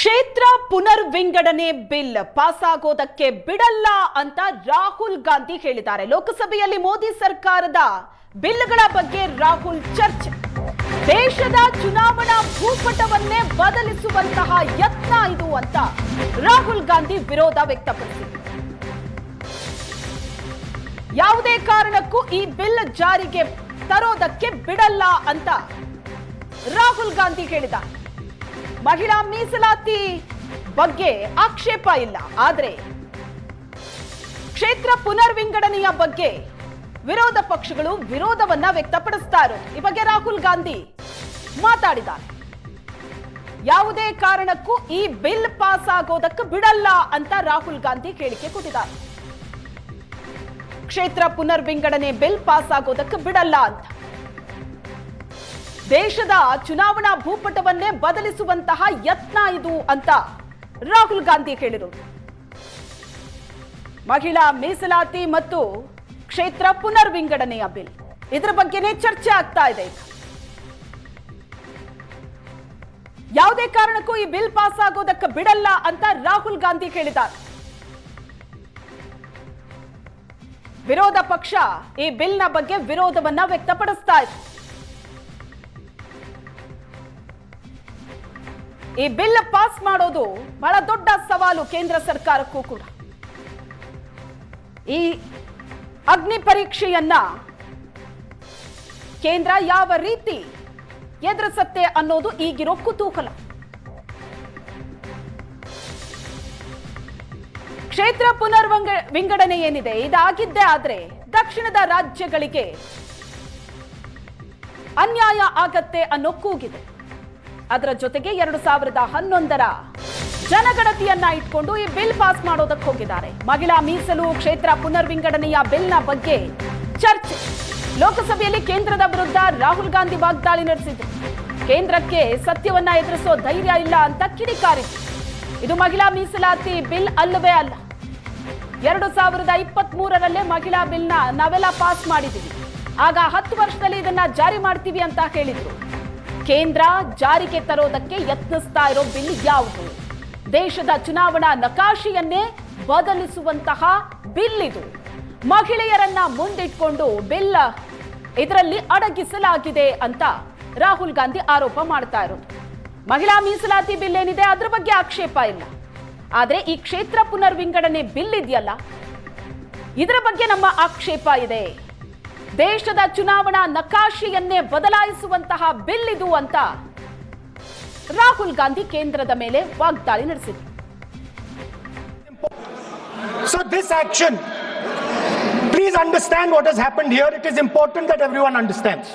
ಕ್ಷೇತ್ರ ಪುನರ್ವಿಂಗಡಣೆ bill pass ಆಗೋದಕ್ಕೆ ಬಿಡಲ್ಲ ಅಂತ ರಾಹುಲ್ ಗಾಂಧಿ ಹೇಳಿದ್ದಾರೆ. ಲೋಕಸಭೆಯಲ್ಲಿ ಮೋದಿ ಸರ್ಕಾರದ ಬಿಲ್ಗಳ ಬಗ್ಗೆ ರಾಹುಲ್ ಚರ್ಚೆ. ದೇಶದ ಚುನಾವಣಾ ಭೂಪಟವನ್ನೇ ಬದಲಿಸುವಂತಹ ಯತ್ನ ಇದು ಅಂತ ರಾಹುಲ್ ಗಾಂಧಿ ವಿರೋಧ ವ್ಯಕ್ತಪಡಿಸಿದರು. ಯಾವುದೇ ಕಾರಣಕ್ಕೂ ಈ ಬಿಲ್ ಜಾರಿಗೆ ತರೋದಕ್ಕೆ ಬಿಡಲ್ಲ ಅಂತ ರಾಹುಲ್ ಗಾಂಧಿ ಹೇಳಿದ್ದಾರೆ. ಮಹಿಳಾ ಮೀಸಲಾತಿ ಬಗ್ಗೆ ಆಕ್ಷೇಪ ಇಲ್ಲ, ಆದರೆ ಕ್ಷೇತ್ರ ಪುನರ್ವಿಂಗಡಣೆಯ ಬಗ್ಗೆ ವಿರೋಧ ಪಕ್ಷಗಳು ವಿರೋಧವನ್ನ ವ್ಯಕ್ತಪಡಿಸ್ತಾ ಇರೋದು. ಈ ಬಗ್ಗೆ ರಾಹುಲ್ ಗಾಂಧಿ ಮಾತಾಡಿದ್ದಾರೆ. ಯಾವುದೇ ಕಾರಣಕ್ಕೂ ಈ ಬಿಲ್ ಪಾಸ್ ಆಗೋದಕ್ಕೆ ಬಿಡಲ್ಲ ಅಂತ ರಾಹುಲ್ ಗಾಂಧಿ ಹೇಳಿಕೆ ಕೊಟ್ಟಿದ್ದಾರೆ. ಕ್ಷೇತ್ರ ಪುನರ್ವಿಂಗಡಣೆ ಬಿಲ್ ಪಾಸ್ ಆಗೋದಕ್ಕೆ ಬಿಡಲ್ಲ ಅಂತ. ದೇಶದ ಚುನಾವಣಾ ಭೂಪಟವನ್ನೇ ಬದಲಿಸುವಂತಹ ಯತ್ನ ಇದು ಅಂತ ರಾಹುಲ್ ಗಾಂಧಿ ಹೇಳಿರೋದು. ಮಹಿಳಾ ಮೀಸಲಾತಿ ಮತ್ತು ಕ್ಷೇತ್ರ ಪುನರ್ವಿಂಗಡಣೆಯ ಬಿಲ್, ಇದರ ಬಗ್ಗೆನೇ ಚರ್ಚೆ ಆಗ್ತಾ ಇದೆ. ಯಾವುದೇ ಕಾರಣಕ್ಕೂ ಈ ಬಿಲ್ ಪಾಸ್ ಆಗೋದಕ್ಕೆ ಬಿಡಲ್ಲ ಅಂತ ರಾಹುಲ್ ಗಾಂಧಿ ಹೇಳಿದ್ದಾರೆ. ವಿರೋಧ ಪಕ್ಷ ಈ ಬಿಲ್ನ ಬಗ್ಗೆ ವಿರೋಧವನ್ನ ವ್ಯಕ್ತಪಡಿಸ್ತಾ ಇದೆ. ಈ ಬಿಲ್ ಪಾಸ್ ಮಾಡೋದು ಬಹಳ ದೊಡ್ಡ ಸವಾಲು ಕೇಂದ್ರ ಸರ್ಕಾರಕ್ಕೂ ಕೂಡ. ಈ ಅಗ್ನಿ ಪರೀಕ್ಷೆಯನ್ನ ಕೇಂದ್ರ ಯಾವ ರೀತಿ ಎದುರಿಸುತ್ತೆ ಅನ್ನೋದು ಈಗಿರೋ ಕುತೂಹಲ. ಕ್ಷೇತ್ರ ಪುನರ್ವಿಂಗಡಣೆ ಏನಿದೆ, ಇದಾಗಿದ್ದೇ ಆದ್ರೆ ದಕ್ಷಿಣದ ರಾಜ್ಯಗಳಿಗೆ ಅನ್ಯಾಯ ಆಗತ್ತೆ ಅನ್ನೋ ಕೂಗಿದೆ. ಅದರ ಜೊತೆಗೆ 2011ರ ಜನಗಣತಿಯನ್ನ ಇಟ್ಕೊಂಡು ಈ ಬಿಲ್ ಪಾಸ್ ಮಾಡೋದಕ್ಕೆ ಹೋಗಿದ್ದಾರೆ. ಮಹಿಳಾ ಮೀಸಲು ಕ್ಷೇತ್ರ ಪುನರ್ವಿಂಗಡಣೆಯ ಬಿಲ್ನ ಬಗ್ಗೆ ಚರ್ಚೆ. ಲೋಕಸಭೆಯಲ್ಲಿ ಕೇಂದ್ರದ ವಿರುದ್ಧ ರಾಹುಲ್ ಗಾಂಧಿ ವಾಗ್ದಾಳಿ ನಡೆಸಿದ್ರು. ಕೇಂದ್ರಕ್ಕೆ ಸತ್ಯವನ್ನ ಎದುರಿಸೋ ಧೈರ್ಯ ಇಲ್ಲ ಅಂತ ಕಿಡಿಕಾರಿದ್ರು. ಇದು ಮಹಿಳಾ ಮೀಸಲಾತಿ ಬಿಲ್ ಅಲ್ಲವೇ ಅಲ್ಲ. 2023ರಲ್ಲೇ ಮಹಿಳಾ ಬಿಲ್ನ ನಾವೆಲ್ಲ ಪಾಸ್ ಮಾಡಿದ್ದೀವಿ. ಆಗ 10 ವರ್ಷದಲ್ಲಿ ಇದನ್ನ ಜಾರಿ ಮಾಡ್ತೀವಿ ಅಂತ ಹೇಳಿದ್ರು. ಕೇಂದ್ರ ಜಾರಿಗೆ ತರೋದಕ್ಕೆ ಯತ್ನಿಸ್ತಾ ಇರೋ ಬಿಲ್ ಯಾವುದು? ದೇಶದ ಚುನಾವಣಾ ನಕಾಶೆಯನ್ನೇ ಬದಲಿಸುವಂತಹ ಬಿಲ್ ಇದು. ಮಹಿಳೆಯರನ್ನ ಮುಂದಿಟ್ಕೊಂಡು ಬಿಲ್ ಇದರಲ್ಲಿ ಅಡಗಿಸಲಾಗಿದೆ ಅಂತ ರಾಹುಲ್ ಗಾಂಧಿ ಆರೋಪ ಮಾಡ್ತಾ ಇರೋದು. ಮಹಿಳಾ ಮೀಸಲಾತಿ ಬಿಲ್ ಏನಿದೆ ಅದರ ಬಗ್ಗೆ ಆಕ್ಷೇಪ ಇಲ್ಲ, ಆದ್ರೆ ಈ ಕ್ಷೇತ್ರ ಪುನರ್ವಿಂಗಡಣೆ ಬಿಲ್ ಇದೆಯಲ್ಲ, ಇದರ ಬಗ್ಗೆ ನಮ್ಮ ಆಕ್ಷೇಪ ಇದೆ. ದೇಶದ ಚುನಾವಣಾ ನಕಾಶೆಯನ್ನೇ ಬದಲಾಯಿಸುವಂತಹ ಬಿಲ್ ಇದು ಅಂತ ರಾಹುಲ್ ಗಾಂಧಿ ಕೇಂದ್ರದ ಮೇಲೆ ವಾಗ್ದಾಳಿ ನಡೆಸಿದರು. So this action, please understand what has happened here. It is important that everyone understands.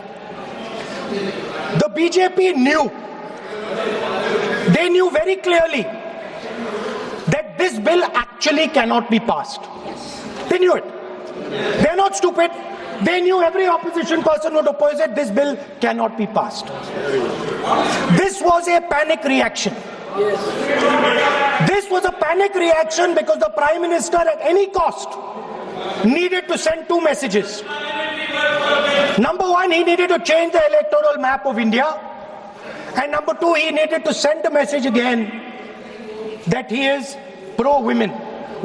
The BJP knew, they knew very clearly that this bill actually cannot be passed. They knew it. They are not stupid. They knew every opposition person would oppose it. This bill cannot be passed. This was a panic reaction. Yes. This was a panic reaction because the Prime Minister at any cost needed to send 2 messages. Number 1, he needed to change the electoral map of India. And number 2, he needed to send a message again that he is pro-women.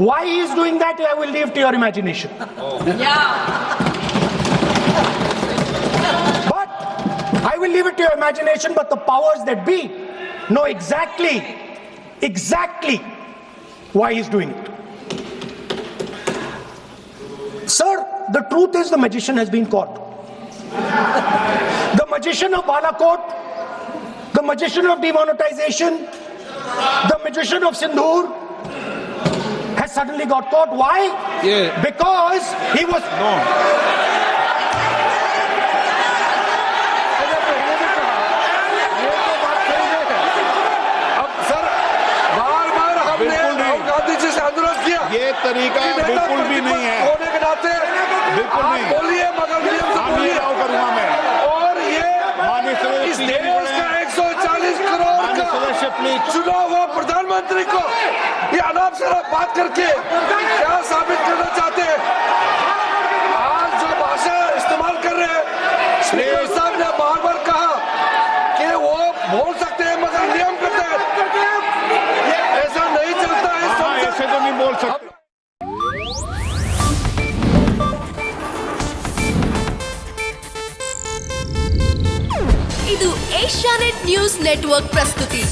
Why he is doing that, I will leave to your imagination. Yeah. I will leave it to your imagination, but the powers that be know exactly why he's doing it. Sir, the truth is the magician has been caught. The magician of Balakot, the magician of demonetization, the magician of Sindhur has suddenly got caught. Why? Yeah. Because he was... No. ये तरीका बिल्कुल भी नहीं है, होने के नाते बिल्कुल नहीं बोलिए, मगर नियम से बोलिए। करूंगा मैं। और ये इस देश का 140 करोड़ का चुनाव हुआ प्रधानमंत्री को ये अनाप शराब बात करके क्या साबित करना चाहते हैं? आज जो भाषा इस्तेमाल कर रहे हैं, स्पीकर साहब ने बार बार कहा कि वो बोल सकते हैं मगर नियम के तहत बोल सकते। ಇದು ಏಷ್ಯಾನೆಟ್ ನ್ಯೂಸ್ ನೆಟ್ವರ್ಕ್ ಪ್ರಸ್ತುತಿ.